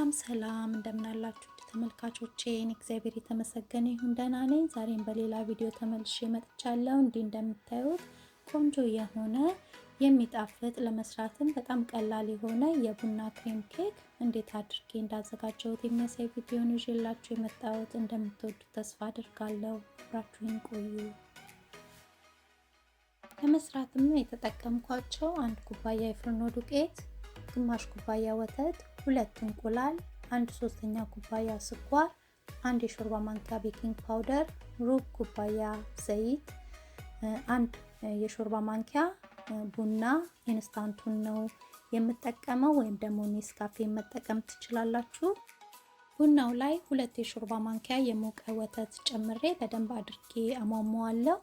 ሰላም ሰላም እንደምን አላችሁ ተመልካቾቼ? እግዚአብሔር የተመሰገነ ይሁን ደህና ነኝ። ዛሬም በሌላ ቪዲዮ ተመልሼ መጥቻለሁ። እንደምታዩት ቆንጆ የሆነ የሚጣፍጥ ለመስራትም በጣም ቀላል የሆነ የቡና ክሬም ኬክ እንዴት አድርጌ እንዳዘጋጀሁት የሚያሳይ ቪዲዮ ነው ይዤላችሁ የመጣሁት። እንደምትወዱት ተስፋ አድርጋለሁ። አብራችሁን ቆዩ። ለመስራትም የተጠቀምኳቸው 1 ኩባያ የፍርኖ ዱቄት፣ ግማሽ ኩባያ ወተት፣ 2 እንቁላል፣ 1/3 ኩባያ ስኳር፣ 1 የሾርባ ማንኪያ ቤኪንግ ፓውደር፣ ሩብ ኩባያ ዘይት፣ 1 የሾርባ ማንኪያ ቡና ኢንስታንቱን ነው የምጠቀመው ወይም ደግሞ ኔስካፌ መጠቀም ትችላላችሁ። ቡናው ላይ 2 የሾርባ ማንኪያ የሞቀ ወተት ጨምሬ በደንብ አድርጌ አሟሟዋለሁ።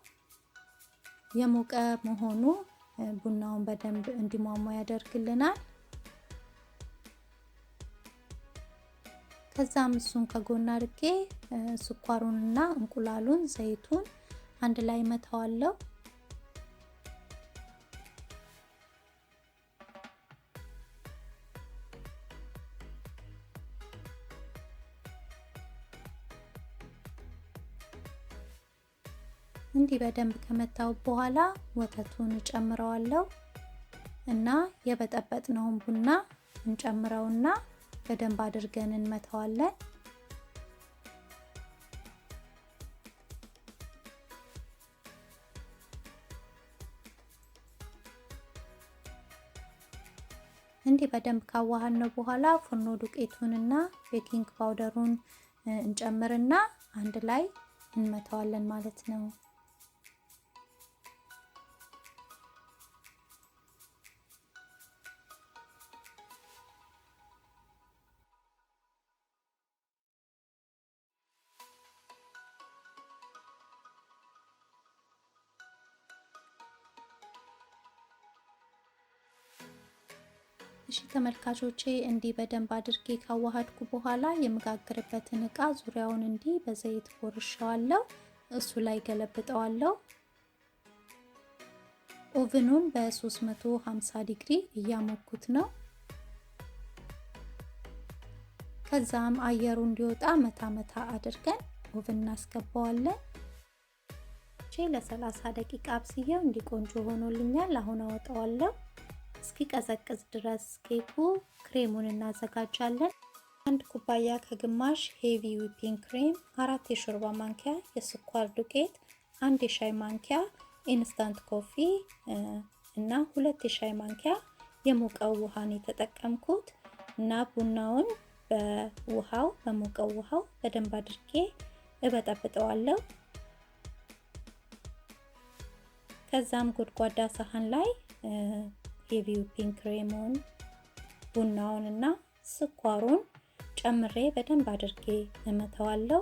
የሞቀ መሆኑ ቡናውን በደንብ እንዲሟሟ ያደርግልናል። ከዛም እሱን ከጎን አድርጌ ስኳሩንና እንቁላሉን ዘይቱን አንድ ላይ መታዋለሁ። እንዲህ በደንብ ከመታው በኋላ ወተቱን ጨምረዋለሁ እና የበጠበጥነውን ቡና እንጨምረውና በደንብ አድርገን እንመታዋለን። እንዲህ በደንብ ካዋሃድነው በኋላ ፍርኖ ዱቄቱንና ቤኪንግ ፓውደሩን እንጨምርና አንድ ላይ እንመታዋለን ማለት ነው። እሺ ተመልካቾቼ እንዲህ በደንብ አድርጌ ካዋሃድኩ በኋላ የምጋግርበትን እቃ ዙሪያውን እንዲህ በዘይት ቦርሻዋለሁ። እሱ ላይ ገለብጠዋለሁ። ኦቭኑን በ350 ዲግሪ እያሞኩት ነው። ከዛም አየሩ እንዲወጣ መታ መታ አድርገን ኦቭን እናስገባዋለን። ለ30 ደቂቃ አብስዬው እንዲቆንጆ ሆኖልኛል። አሁን አወጣዋለሁ። እስኪ ቀዘቅዝ ድረስ ኬኩ ክሬሙን እናዘጋጃለን። 1 ኩባያ ከግማሽ ሄቪ ዊፒንግ ክሬም፣ 4 የሾርባ ማንኪያ የስኳር ዱቄት፣ 1 የሻይ ማንኪያ ኢንስታንት ኮፊ እና 2 የሻይ ማንኪያ የሞቀው ውሃን የተጠቀምኩት እና ቡናውን በሞቀው ውሃው በደንብ አድርጌ እበጠብጠዋለሁ። ከዛም ጎድጓዳ ሳህን ላይ ሄቪ ዊፒንግ ክሬሙን ቡናውን እና ስኳሩን ጨምሬ በደንብ አድርጌ እመታዋለሁ።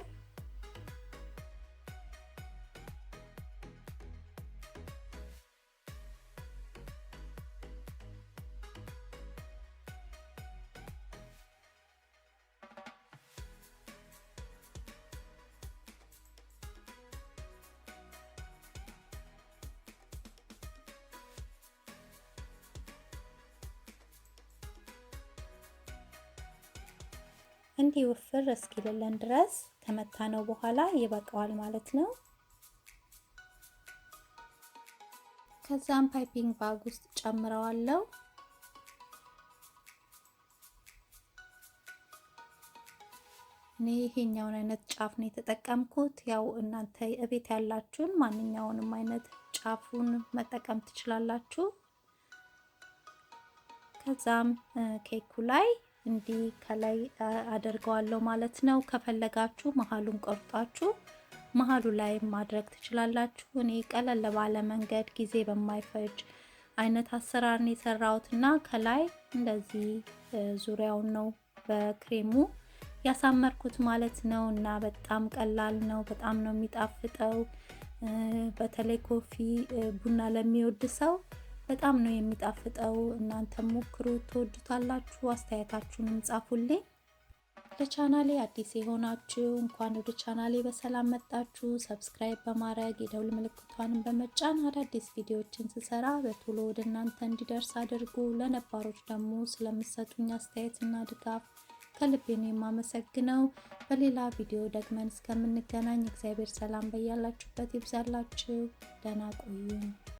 እንዲህ ውፍር እስኪልልን ድረስ ከመታነው በኋላ ይበቃዋል ማለት ነው። ከዛም ፓይፒንግ ባግ ውስጥ ጨምረዋለሁ። እኔ ይሄኛውን አይነት ጫፍ ነው የተጠቀምኩት። ያው እናንተ እቤት ያላችሁን ማንኛውንም አይነት ጫፉን መጠቀም ትችላላችሁ። ከዛም ኬኩ ላይ እንዲህ ከላይ አደርገዋለሁ ማለት ነው። ከፈለጋችሁ መሃሉን ቆርጣችሁ መሃሉ ላይ ማድረግ ትችላላችሁ። እኔ ቀለል ባለ መንገድ ጊዜ በማይፈጅ አይነት አሰራር ነው የሰራሁትና ከላይ እንደዚህ ዙሪያውን ነው በክሬሙ ያሳመርኩት ማለት ነው። እና በጣም ቀላል ነው። በጣም ነው የሚጣፍጠው። በተለይ ኮፊ ቡና ለሚወድ ሰው በጣም ነው የሚጣፍጠው። እናንተ ሞክሩት፣ ትወዱታላችሁ። አስተያየታችሁንም ጻፉልኝ። ለቻናሌ አዲስ የሆናችሁ እንኳን ወደ ቻናሌ በሰላም መጣችሁ። ሰብስክራይብ በማድረግ የደውል ምልክቷንም በመጫን አዳዲስ ቪዲዮዎችን ስሰራ በቶሎ ወደ እናንተ እንዲደርስ አድርጉ። ለነባሮች ደግሞ ስለምትሰጡኝ አስተያየትና ድጋፍ ከልቤ ነው የማመሰግነው። በሌላ ቪዲዮ ደግመን እስከምንገናኝ እግዚአብሔር ሰላም በያላችሁበት ይብዛላችሁ። ደህና ቆዩኝ።